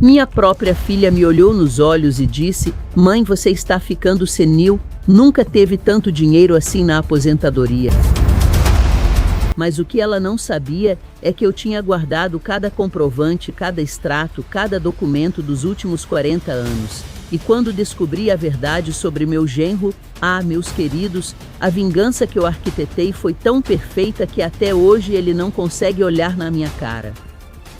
Minha própria filha me olhou nos olhos e disse: "Mãe, você está ficando senil, nunca teve tanto dinheiro assim na aposentadoria." Mas o que ela não sabia é que eu tinha guardado cada comprovante, cada extrato, cada documento dos últimos 40 anos. E quando descobri a verdade sobre meu genro, meus queridos, a vingança que eu arquitetei foi tão perfeita que até hoje ele não consegue olhar na minha cara.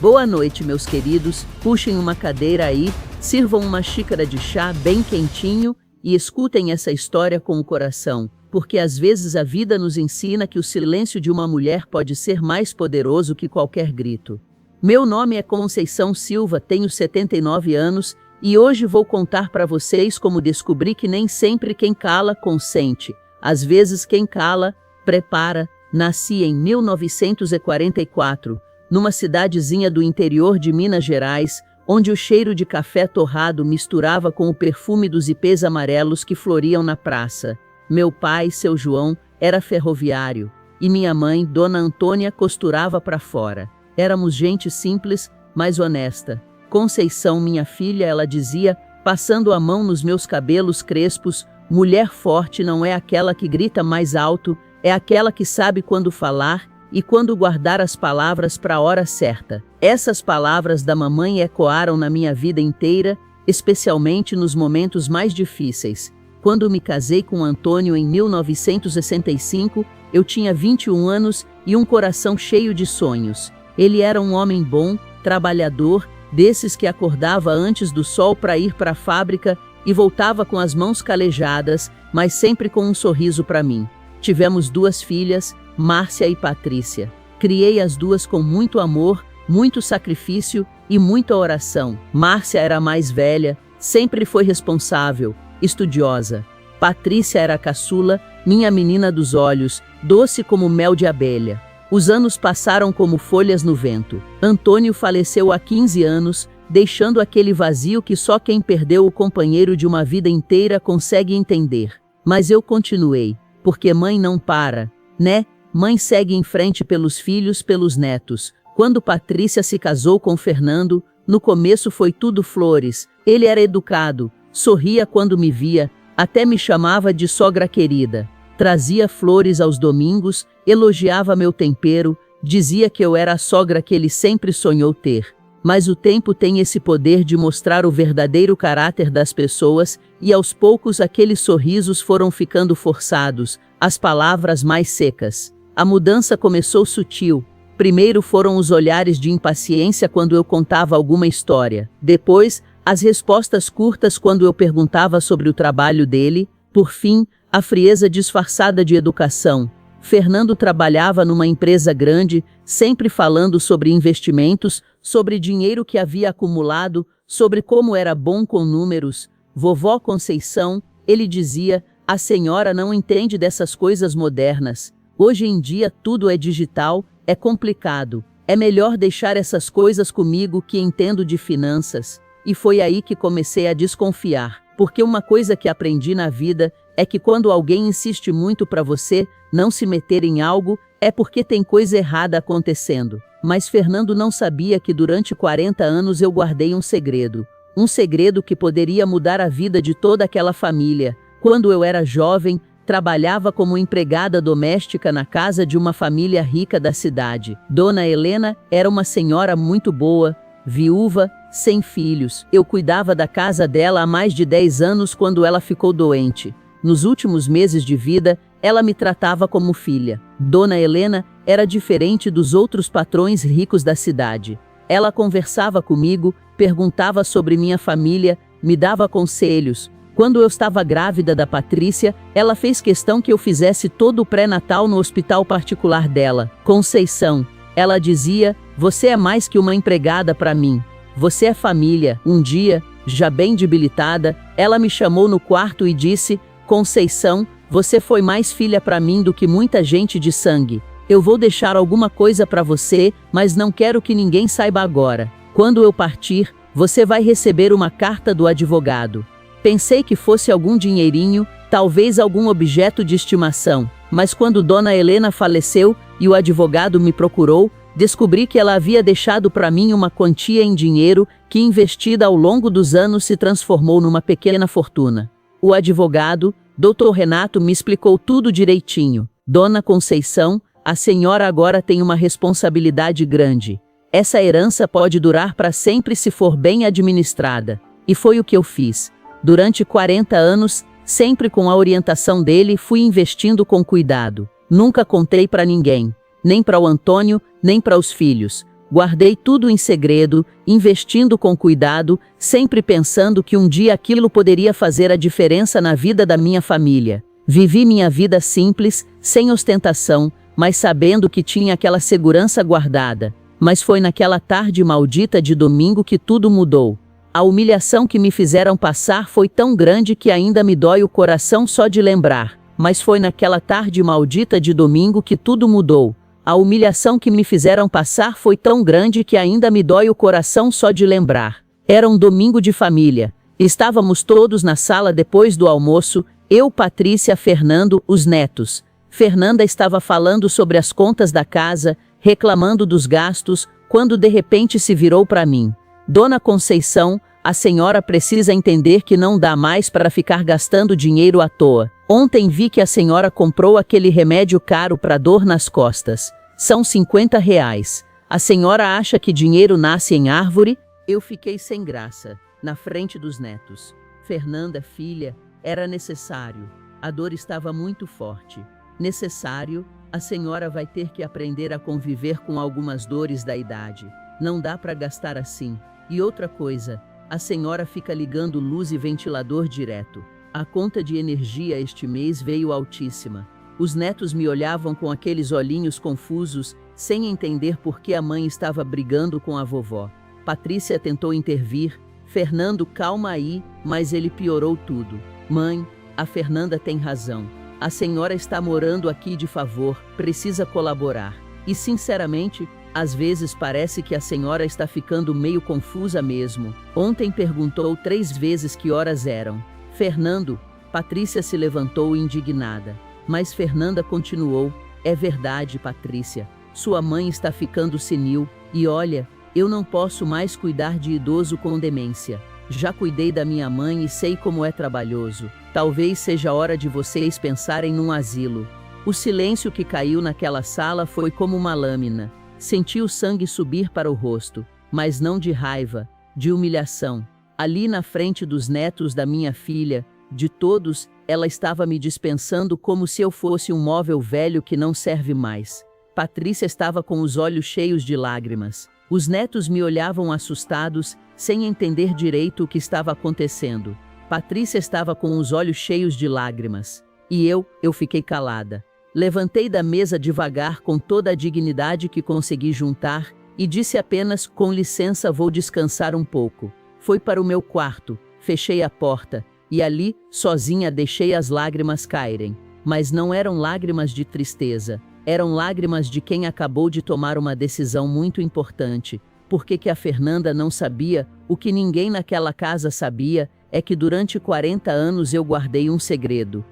Boa noite, meus queridos, puxem uma cadeira aí, sirvam uma xícara de chá bem quentinho e escutem essa história com o coração, porque às vezes a vida nos ensina que o silêncio de uma mulher pode ser mais poderoso que qualquer grito. Meu nome é Conceição Silva, tenho 79 anos e hoje vou contar para vocês como descobri que nem sempre quem cala consente. Às vezes quem cala, prepara. Nasci em 1944, numa cidadezinha do interior de Minas Gerais, onde o cheiro de café torrado misturava com o perfume dos ipês amarelos que floriam na praça. Meu pai, seu João, era ferroviário, e minha mãe, dona Antônia, costurava para fora. Éramos gente simples, mas honesta. Conceição, minha filha, ela dizia, passando a mão nos meus cabelos crespos, mulher forte não é aquela que grita mais alto, é aquela que sabe quando falar e quando guardar as palavras para a hora certa. Essas palavras da mamãe ecoaram na minha vida inteira, especialmente nos momentos mais difíceis. Quando me casei com Antônio em 1965, eu tinha 21 anos e um coração cheio de sonhos. Ele era um homem bom, trabalhador, desses que acordava antes do sol para ir para a fábrica e voltava com as mãos calejadas, mas sempre com um sorriso para mim. Tivemos 2 filhas, Márcia e Patrícia. Criei as 2 com muito amor, muito sacrifício e muita oração. Márcia era a mais velha, sempre foi responsável, estudiosa. Patrícia era a caçula, minha menina dos olhos, doce como mel de abelha. Os anos passaram como folhas no vento. Antônio faleceu há 15 anos, deixando aquele vazio que só quem perdeu o companheiro de uma vida inteira consegue entender. Mas eu continuei, porque mãe não para, né? Mãe segue em frente pelos filhos, pelos netos. Quando Patrícia se casou com Fernando, no começo foi tudo flores. Ele era educado, sorria quando me via, até me chamava de sogra querida. Trazia flores aos domingos, elogiava meu tempero, dizia que eu era a sogra que ele sempre sonhou ter. Mas o tempo tem esse poder de mostrar o verdadeiro caráter das pessoas e aos poucos aqueles sorrisos foram ficando forçados, as palavras mais secas. A mudança começou sutil. Primeiro foram os olhares de impaciência quando eu contava alguma história. Depois, as respostas curtas quando eu perguntava sobre o trabalho dele. Por fim, a frieza disfarçada de educação. Fernando trabalhava numa empresa grande, sempre falando sobre investimentos, sobre dinheiro que havia acumulado, sobre como era bom com números. Vovó Conceição, ele dizia, a senhora não entende dessas coisas modernas. Hoje em dia tudo é digital, é complicado. É melhor deixar essas coisas comigo que entendo de finanças. E foi aí que comecei a desconfiar. Porque uma coisa que aprendi na vida é que quando alguém insiste muito para você não se meter em algo, é porque tem coisa errada acontecendo. Mas Fernando não sabia que durante 40 anos eu guardei um segredo. Um segredo que poderia mudar a vida de toda aquela família. Quando eu era jovem, trabalhava como empregada doméstica na casa de uma família rica da cidade. Dona Helena era uma senhora muito boa, viúva, sem filhos. Eu cuidava da casa dela há mais de 10 anos quando ela ficou doente. Nos últimos meses de vida, ela me tratava como filha. Dona Helena era diferente dos outros patrões ricos da cidade. Ela conversava comigo, perguntava sobre minha família, me dava conselhos. Quando eu estava grávida da Patrícia, ela fez questão que eu fizesse todo o pré-natal no hospital particular dela. Conceição, ela dizia, você é mais que uma empregada para mim. Você é família. Um dia, já bem debilitada, ela me chamou no quarto e disse, Conceição, você foi mais filha para mim do que muita gente de sangue. Eu vou deixar alguma coisa para você, mas não quero que ninguém saiba agora. Quando eu partir, você vai receber uma carta do advogado. Pensei que fosse algum dinheirinho, talvez algum objeto de estimação, mas quando Dona Helena faleceu e o advogado me procurou, descobri que ela havia deixado para mim uma quantia em dinheiro que, investida ao longo dos anos, se transformou numa pequena fortuna. O advogado, Dr. Renato, me explicou tudo direitinho. Dona Conceição, a senhora agora tem uma responsabilidade grande. Essa herança pode durar para sempre se for bem administrada. E foi o que eu fiz. Durante 40 anos, sempre com a orientação dele, fui investindo com cuidado. Nunca contei para ninguém, nem para o Antônio, nem para os filhos. Guardei tudo em segredo, investindo com cuidado, sempre pensando que um dia aquilo poderia fazer a diferença na vida da minha família. Vivi minha vida simples, sem ostentação, mas sabendo que tinha aquela segurança guardada. Mas foi naquela tarde maldita de domingo que tudo mudou. A humilhação que me fizeram passar foi tão grande que ainda me dói o coração só de lembrar. Mas foi naquela tarde maldita de domingo que tudo mudou. A humilhação que me fizeram passar foi tão grande que ainda me dói o coração só de lembrar. Era um domingo de família. Estávamos todos na sala depois do almoço, eu, Patrícia, Fernando, os netos. Fernanda estava falando sobre as contas da casa, reclamando dos gastos, quando de repente se virou para mim. Dona Conceição, a senhora precisa entender que não dá mais para ficar gastando dinheiro à toa. Ontem vi que a senhora comprou aquele remédio caro para dor nas costas. São 50 reais. A senhora acha que dinheiro nasce em árvore? Eu fiquei sem graça, na frente dos netos. Fernanda, filha, era necessário. A dor estava muito forte. Necessário, a senhora vai ter que aprender a conviver com algumas dores da idade. Não dá para gastar assim. E outra coisa, a senhora fica ligando luz e ventilador direto. A conta de energia este mês veio altíssima. Os netos me olhavam com aqueles olhinhos confusos, sem entender por que a mãe estava brigando com a vovó. Patrícia tentou intervir. Fernando, calma aí, mas ele piorou tudo. Mãe, a Fernanda tem razão. A senhora está morando aqui de favor, precisa colaborar. E sinceramente, às vezes parece que a senhora está ficando meio confusa mesmo. Ontem perguntou 3 vezes que horas eram. Fernando, Patrícia se levantou indignada. Mas Fernanda continuou, é verdade, Patrícia. Sua mãe está ficando senil, e olha, eu não posso mais cuidar de idoso com demência. Já cuidei da minha mãe e sei como é trabalhoso. Talvez seja hora de vocês pensarem num asilo. O silêncio que caiu naquela sala foi como uma lâmina. Senti o sangue subir para o rosto, mas não de raiva, de humilhação. Ali na frente dos netos da minha filha, de todos, ela estava me dispensando como se eu fosse um móvel velho que não serve mais. Patrícia estava com os olhos cheios de lágrimas. Os netos me olhavam assustados, sem entender direito o que estava acontecendo. Patrícia estava com os olhos cheios de lágrimas. E eu fiquei calada. Levantei da mesa devagar com toda a dignidade que consegui juntar e disse apenas, com licença, vou descansar um pouco. Fui para o meu quarto, fechei a porta e ali, sozinha, deixei as lágrimas caírem. Mas não eram lágrimas de tristeza, eram lágrimas de quem acabou de tomar uma decisão muito importante. Porque que a Fernanda não sabia, o que ninguém naquela casa sabia, é que durante 40 anos eu guardei um segredo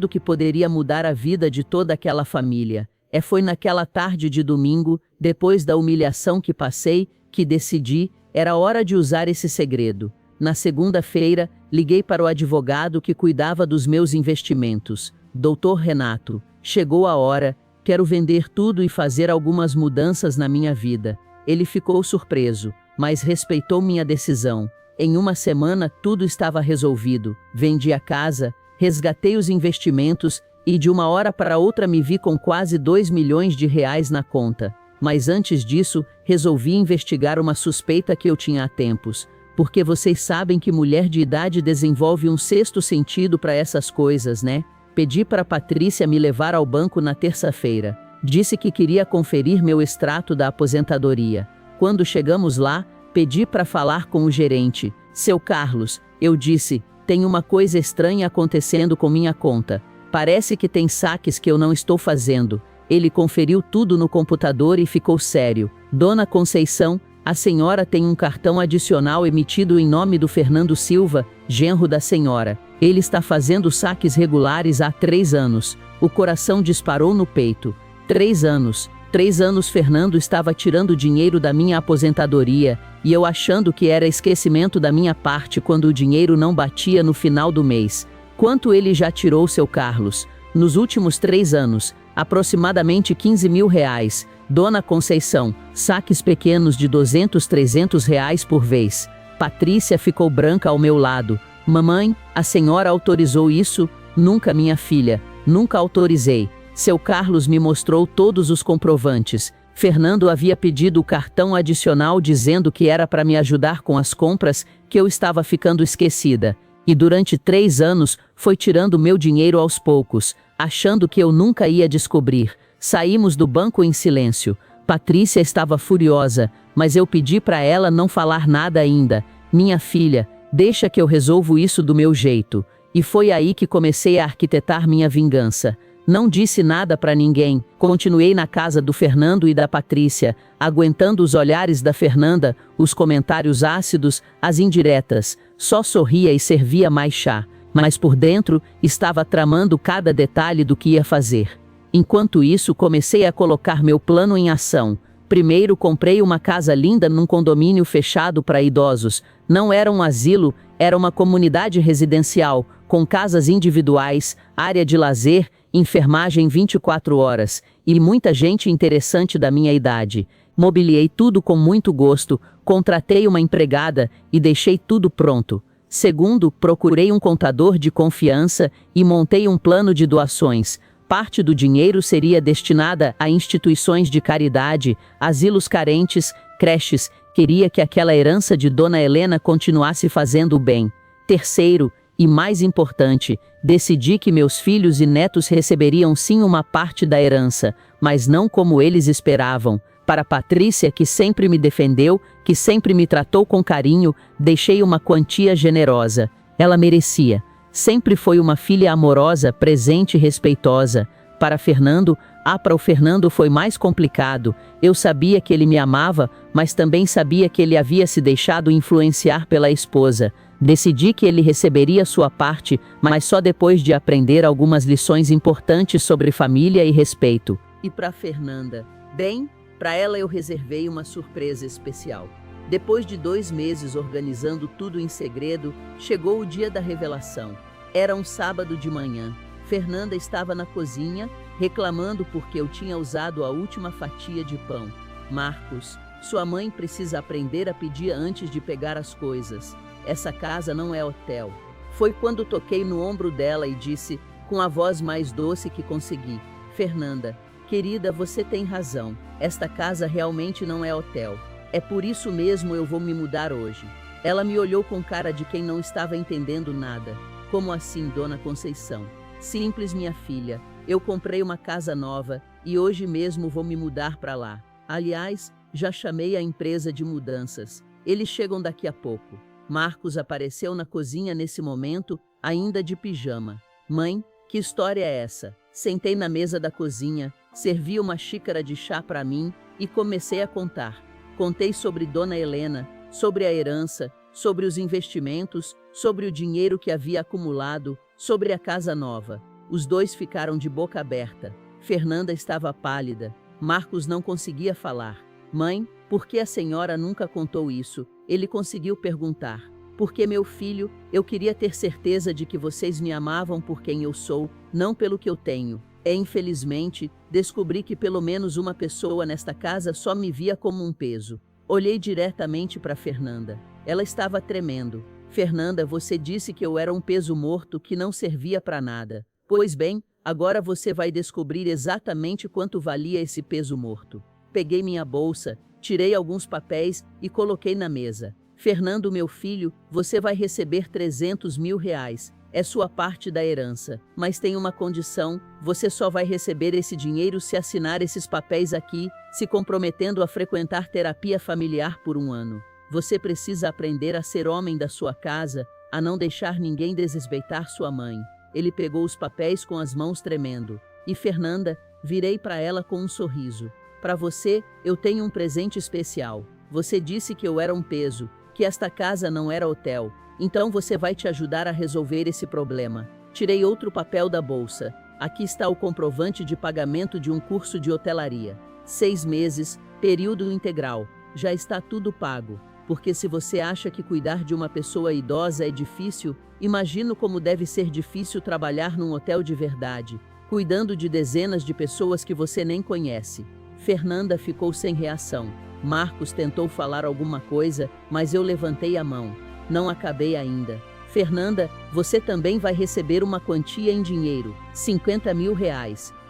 que poderia mudar a vida de toda aquela família. Foi naquela tarde de domingo, depois da humilhação que passei, que decidi, era hora de usar esse segredo. Na segunda-feira, liguei para o advogado que cuidava dos meus investimentos. Dr. Renato, chegou a hora, quero vender tudo e fazer algumas mudanças na minha vida. Ele ficou surpreso, mas respeitou minha decisão. Em uma semana tudo estava resolvido. Vendi a casa, resgatei os investimentos e de uma hora para outra me vi com quase 2 milhões de reais na conta. Mas antes disso, resolvi investigar uma suspeita que eu tinha há tempos. Porque vocês sabem que mulher de idade desenvolve um sexto sentido para essas coisas, né? Pedi para Patrícia me levar ao banco na terça-feira. Disse que queria conferir meu extrato da aposentadoria. Quando chegamos lá, pedi para falar com o gerente. Seu Carlos, eu disse, tem uma coisa estranha acontecendo com minha conta. Parece que tem saques que eu não estou fazendo. Ele conferiu tudo no computador e ficou sério. Dona Conceição, a senhora tem um cartão adicional emitido em nome do Fernando Silva, genro da senhora. Ele está fazendo saques regulares há 3 anos. O coração disparou no peito. 3 anos. 3 anos Fernando estava tirando dinheiro da minha aposentadoria, e eu achando que era esquecimento da minha parte quando o dinheiro não batia no final do mês. Quanto ele já tirou, seu Carlos? Nos últimos 3 anos, aproximadamente 15 mil reais. Dona Conceição, saques pequenos de 200, 300 reais por vez. Patrícia ficou branca ao meu lado. Mamãe, a senhora autorizou isso? Nunca, minha filha, nunca autorizei. Seu Carlos me mostrou todos os comprovantes. Fernando havia pedido o cartão adicional dizendo que era para me ajudar com as compras, que eu estava ficando esquecida. E durante 3 anos foi tirando meu dinheiro aos poucos, achando que eu nunca ia descobrir. Saímos do banco em silêncio. Patrícia estava furiosa, mas eu pedi para ela não falar nada ainda. Minha filha, deixa que eu resolvo isso do meu jeito. E foi aí que comecei a arquitetar minha vingança. Não disse nada para ninguém. Continuei na casa do Fernando e da Patrícia, aguentando os olhares da Fernanda, os comentários ácidos, as indiretas. Só sorria e servia mais chá. Mas por dentro, estava tramando cada detalhe do que ia fazer. Enquanto isso, comecei a colocar meu plano em ação. Primeiro, comprei uma casa linda num condomínio fechado para idosos. Não era um asilo, era uma comunidade residencial, com casas individuais, área de lazer, enfermagem 24 horas, e muita gente interessante da minha idade. Mobiliei tudo com muito gosto, contratei uma empregada e deixei tudo pronto. Segundo, procurei um contador de confiança e montei um plano de doações. Parte do dinheiro seria destinada a instituições de caridade, asilos carentes, creches. Queria que aquela herança de Dona Helena continuasse fazendo o bem. Terceiro, e mais importante, decidi que meus filhos e netos receberiam sim uma parte da herança, mas não como eles esperavam. Para Patrícia, que sempre me defendeu, que sempre me tratou com carinho, deixei uma quantia generosa. Ela merecia. Sempre foi uma filha amorosa, presente e respeitosa. Para Fernando, para o Fernando foi mais complicado. Eu sabia que ele me amava, mas também sabia que ele havia se deixado influenciar pela esposa. Decidi que ele receberia sua parte, mas só depois de aprender algumas lições importantes sobre família e respeito. E para Fernanda? Bem, para ela eu reservei uma surpresa especial. Depois de 2 meses organizando tudo em segredo, chegou o dia da revelação. Era um sábado de manhã. Fernanda estava na cozinha, reclamando porque eu tinha usado a última fatia de pão. Marcos, sua mãe precisa aprender a pedir antes de pegar as coisas. Essa casa não é hotel. Foi quando toquei no ombro dela e disse, com a voz mais doce que consegui: Fernanda, querida, você tem razão. Esta casa realmente não é hotel. É por isso mesmo eu vou me mudar hoje. Ela me olhou com cara de quem não estava entendendo nada. Como assim, Dona Conceição? Simples, minha filha. Eu comprei uma casa nova e hoje mesmo vou me mudar para lá. Aliás, já chamei a empresa de mudanças. Eles chegam daqui a pouco. Marcos apareceu na cozinha nesse momento, ainda de pijama. Mãe, que história é essa? Sentei na mesa da cozinha, servi uma xícara de chá para mim e comecei a contar. Contei sobre Dona Helena, sobre a herança, sobre os investimentos, sobre o dinheiro que havia acumulado, sobre a casa nova. Os dois ficaram de boca aberta. Fernanda estava pálida. Marcos não conseguia falar. Mãe, por que a senhora nunca contou isso? Ele conseguiu perguntar. Porque, meu filho, eu queria ter certeza de que vocês me amavam por quem eu sou, não pelo que eu tenho. Infelizmente, descobri que pelo menos uma pessoa nesta casa só me via como um peso. Olhei diretamente para Fernanda. Ela estava tremendo. Fernanda, você disse que eu era um peso morto que não servia para nada. Pois bem, agora você vai descobrir exatamente quanto valia esse peso morto. Peguei minha bolsa, tirei alguns papéis e coloquei na mesa. Fernando, meu filho, você vai receber 300 mil reais. É sua parte da herança. Mas tem uma condição, você só vai receber esse dinheiro se assinar esses papéis aqui, se comprometendo a frequentar terapia familiar por 1 ano. Você precisa aprender a ser homem da sua casa, a não deixar ninguém desrespeitar sua mãe. Ele pegou os papéis com as mãos tremendo. E Fernanda, virei para ela com um sorriso. Para você, eu tenho um presente especial. Você disse que eu era um peso, que esta casa não era hotel. Então você vai te ajudar a resolver esse problema. Tirei outro papel da bolsa. Aqui está o comprovante de pagamento de um curso de hotelaria. 6 meses, período integral. Já está tudo pago. Porque se você acha que cuidar de uma pessoa idosa é difícil, imagino como deve ser difícil trabalhar num hotel de verdade, cuidando de dezenas de pessoas que você nem conhece. Fernanda ficou sem reação. Marcos tentou falar alguma coisa, mas eu levantei a mão. Não acabei ainda. Fernanda, você também vai receber uma quantia em dinheiro, R$50 mil,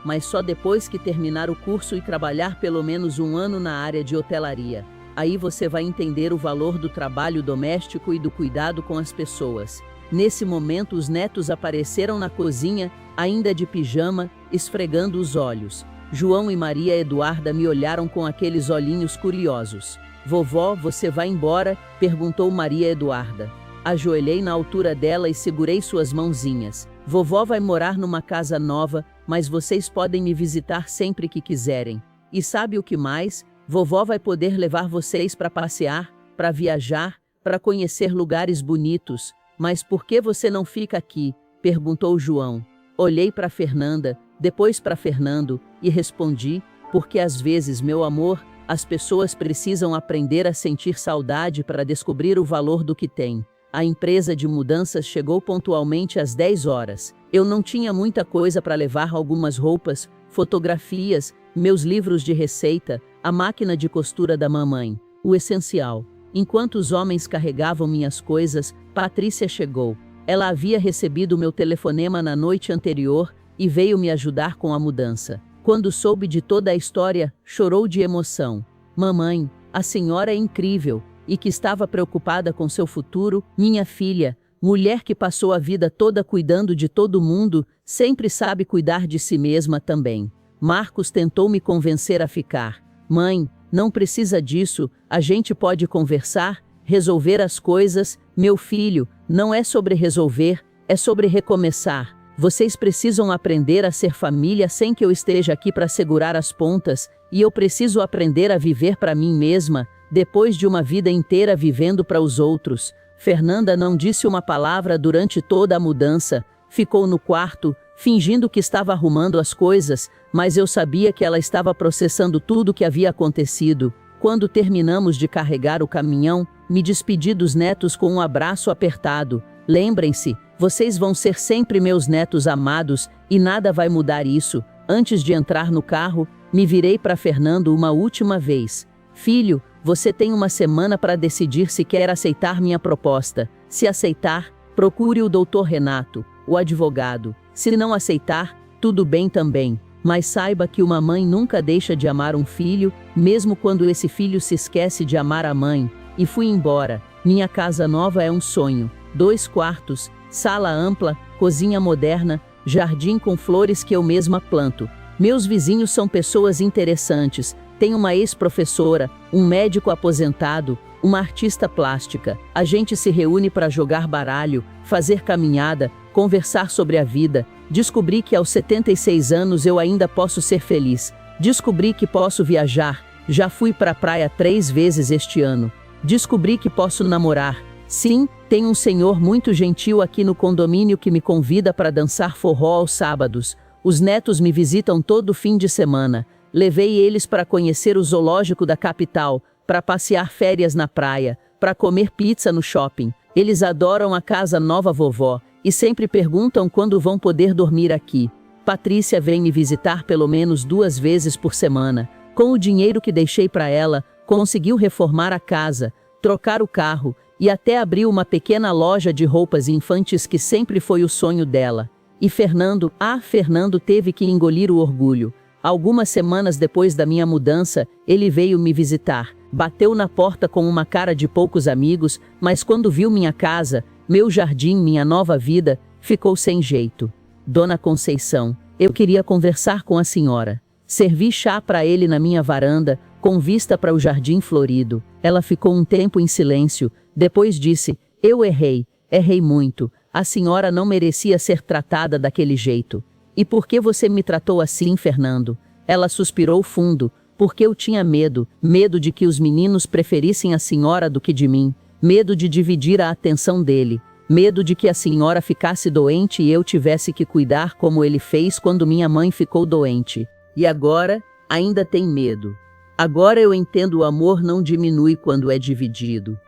mas só depois que terminar o curso e trabalhar pelo menos 1 ano na área de hotelaria. Aí você vai entender o valor do trabalho doméstico e do cuidado com as pessoas. Nesse momento, os netos apareceram na cozinha, ainda de pijama, esfregando os olhos. João e Maria Eduarda me olharam com aqueles olhinhos curiosos. Vovó, você vai embora? Perguntou Maria Eduarda. Ajoelhei na altura dela e segurei suas mãozinhas. Vovó vai morar numa casa nova, mas vocês podem me visitar sempre que quiserem. E sabe o que mais? Vovó vai poder levar vocês para passear, para viajar, para conhecer lugares bonitos. Mas por que você não fica aqui? Perguntou João. Olhei para Fernanda, depois para Fernando, e respondi, porque às vezes, meu amor, as pessoas precisam aprender a sentir saudade para descobrir o valor do que têm. A empresa de mudanças chegou pontualmente às 10 horas. Eu não tinha muita coisa para levar, algumas roupas, fotografias, meus livros de receita, a máquina de costura da mamãe, o essencial. Enquanto os homens carregavam minhas coisas, Patrícia chegou. Ela havia recebido meu telefonema na noite anterior e veio me ajudar com a mudança. Quando soube de toda a história, chorou de emoção. Mamãe, a senhora é incrível e que estava preocupada com seu futuro, minha filha, mulher que passou a vida toda cuidando de todo mundo, sempre sabe cuidar de si mesma também. Marcos tentou me convencer a ficar. Mãe, não precisa disso, a gente pode conversar, resolver as coisas. Meu filho, não é sobre resolver, é sobre recomeçar. Vocês precisam aprender a ser família sem que eu esteja aqui para segurar as pontas, e eu preciso aprender a viver para mim mesma, depois de uma vida inteira vivendo para os outros. Fernanda não disse uma palavra durante toda a mudança, ficou no quarto, fingindo que estava arrumando as coisas, mas eu sabia que ela estava processando tudo o que havia acontecido. Quando terminamos de carregar o caminhão, me despedi dos netos com um abraço apertado. Lembrem-se, vocês vão ser sempre meus netos amados e nada vai mudar isso. Antes de entrar no carro, me virei para Fernando uma última vez. Filho, você tem uma semana para decidir se quer aceitar minha proposta. Se aceitar, procure o Dr. Renato, o advogado. Se não aceitar, tudo bem também. Mas saiba que uma mãe nunca deixa de amar um filho, mesmo quando esse filho se esquece de amar a mãe. E fui embora. Minha casa nova é um sonho. 2 quartos, sala ampla, cozinha moderna, jardim com flores que eu mesma planto. Meus vizinhos são pessoas interessantes. Tenho uma ex-professora, um médico aposentado, uma artista plástica. A gente se reúne para jogar baralho, fazer caminhada, conversar sobre a vida. Descobri que aos 76 anos eu ainda posso ser feliz. Descobri que posso viajar. Já fui para a praia 3 vezes este ano. Descobri que posso namorar. Sim, tem um senhor muito gentil aqui no condomínio que me convida para dançar forró aos sábados. Os netos me visitam todo fim de semana. Levei eles para conhecer o zoológico da capital, para passear férias na praia, para comer pizza no shopping. Eles adoram a casa nova vovó e sempre perguntam quando vão poder dormir aqui. Patrícia vem me visitar pelo menos 2 vezes por semana. Com o dinheiro que deixei para ela, conseguiu reformar a casa, trocar o carro e até abriu uma pequena loja de roupas infantis que sempre foi o sonho dela. E Fernando teve que engolir o orgulho. Algumas semanas depois da minha mudança, ele veio me visitar. Bateu na porta com uma cara de poucos amigos, mas quando viu minha casa, meu jardim, minha nova vida, ficou sem jeito. Dona Conceição, eu queria conversar com a senhora. Servi chá para ele na minha varanda, com vista para o jardim florido. Ela ficou um tempo em silêncio, depois disse, eu errei muito. A senhora não merecia ser tratada daquele jeito. E por que você me tratou assim, Fernando? Ela suspirou fundo, porque eu tinha medo de que os meninos preferissem a senhora do que de mim, medo de dividir a atenção dele, medo de que a senhora ficasse doente e eu tivesse que cuidar como ele fez quando minha mãe ficou doente. E agora, ainda tem medo. Agora eu entendo, o amor não diminui quando é dividido.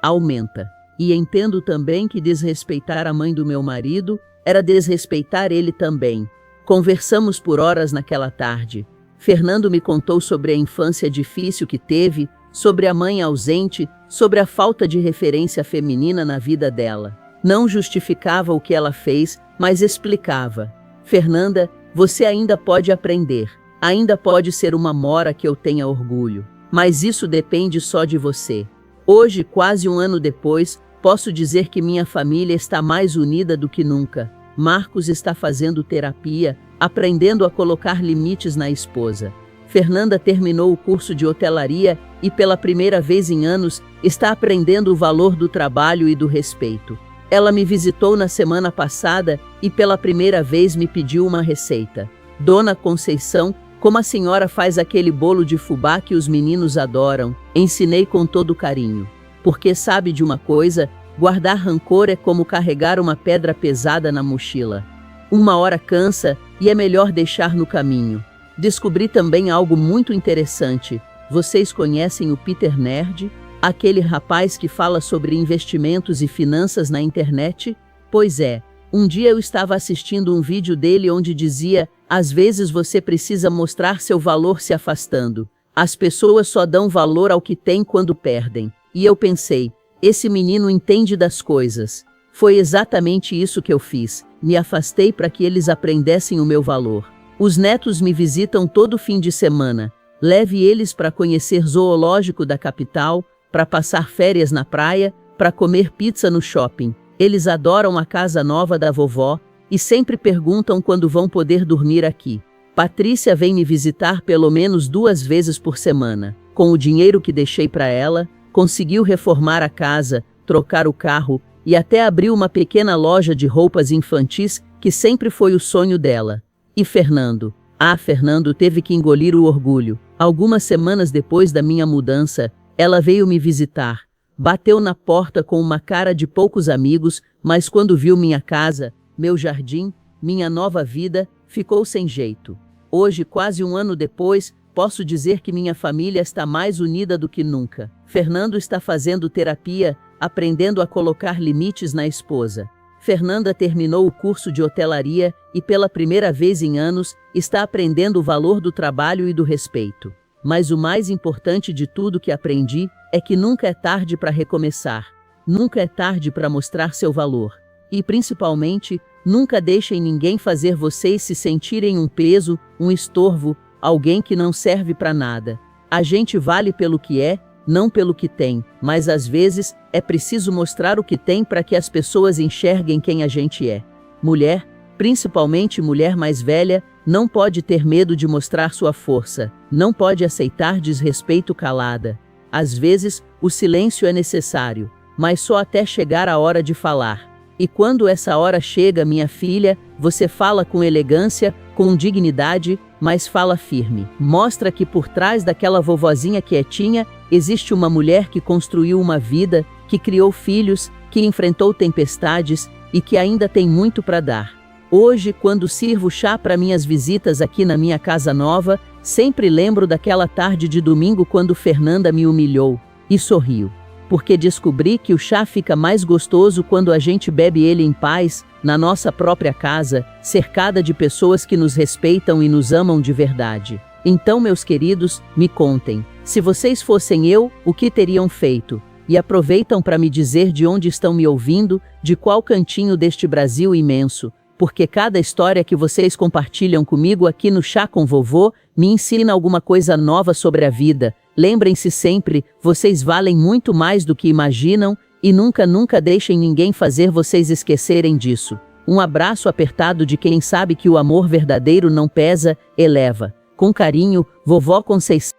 Aumenta. E entendo também que desrespeitar a mãe do meu marido era desrespeitar ele também. Conversamos por horas naquela tarde. Fernando me contou sobre a infância difícil que teve, sobre a mãe ausente, sobre a falta de referência feminina na vida dela. Não justificava o que ela fez, mas explicava. Fernanda, você ainda pode aprender. Ainda pode ser uma mora que eu tenha orgulho. Mas isso depende só de você. Hoje, quase um ano depois, posso dizer que minha família está mais unida do que nunca. Marcos está fazendo terapia, aprendendo a colocar limites na esposa. Fernanda terminou o curso de hotelaria e, pela primeira vez em anos, está aprendendo o valor do trabalho e do respeito. Ela me visitou na semana passada e, pela primeira vez, me pediu uma receita. Dona Conceição, como a senhora faz aquele bolo de fubá que os meninos adoram? Ensinei com todo carinho. Porque sabe de uma coisa? Guardar rancor é como carregar uma pedra pesada na mochila. Uma hora cansa e é melhor deixar no caminho. Descobri também algo muito interessante. Vocês conhecem o Peter Nerd? Aquele rapaz que fala sobre investimentos e finanças na internet? Pois é, um dia eu estava assistindo um vídeo dele onde dizia: às vezes você precisa mostrar seu valor se afastando. As pessoas só dão valor ao que têm quando perdem. E eu pensei, esse menino entende das coisas. Foi exatamente isso que eu fiz. Me afastei para que eles aprendessem o meu valor. Os netos me visitam todo fim de semana. Leve eles para conhecer zoológico da capital, para passar férias na praia, para comer pizza no shopping. Eles adoram a casa nova da vovó e sempre perguntam quando vão poder dormir aqui. Patrícia vem me visitar pelo menos 2 vezes por semana. Com o dinheiro que deixei para ela, conseguiu reformar a casa, trocar o carro e até abrir uma pequena loja de roupas infantis que sempre foi o sonho dela. E Fernando? Fernando teve que engolir o orgulho. Algumas semanas depois da minha mudança, ela veio me visitar. Bateu na porta com uma cara de poucos amigos, mas quando viu minha casa, meu jardim, minha nova vida, ficou sem jeito. Hoje, quase um ano depois, posso dizer que minha família está mais unida do que nunca. Fernando está fazendo terapia, aprendendo a colocar limites na esposa. Fernanda terminou o curso de hotelaria e, pela primeira vez em anos, está aprendendo o valor do trabalho e do respeito. Mas o mais importante de tudo que aprendi é que nunca é tarde para recomeçar. Nunca é tarde para mostrar seu valor. E, principalmente, nunca deixem ninguém fazer vocês se sentirem um peso, um estorvo, alguém que não serve para nada. A gente vale pelo que é, não pelo que tem, mas às vezes é preciso mostrar o que tem para que as pessoas enxerguem quem a gente é. Mulher, principalmente mulher mais velha, não pode ter medo de mostrar sua força, não pode aceitar desrespeito calada. Às vezes, o silêncio é necessário, mas só até chegar a hora de falar. E quando essa hora chega, minha filha, você fala com elegância, com dignidade, mas fala firme. Mostra que por trás daquela vovozinha quietinha, existe uma mulher que construiu uma vida, que criou filhos, que enfrentou tempestades e que ainda tem muito para dar. Hoje, quando sirvo chá para minhas visitas aqui na minha casa nova, sempre lembro daquela tarde de domingo quando Fernanda me humilhou e sorriu. Porque descobri que o chá fica mais gostoso quando a gente bebe ele em paz, na nossa própria casa, cercada de pessoas que nos respeitam e nos amam de verdade. Então, meus queridos, me contem, se vocês fossem eu, o que teriam feito? E aproveitam para me dizer de onde estão me ouvindo, de qual cantinho deste Brasil imenso, porque cada história que vocês compartilham comigo aqui no Chá com Vovô me ensina alguma coisa nova sobre a vida. Lembrem-se sempre, vocês valem muito mais do que imaginam e nunca, nunca deixem ninguém fazer vocês esquecerem disso. Um abraço apertado de quem sabe que o amor verdadeiro não pesa, eleva. Com carinho, Vovó Conceição.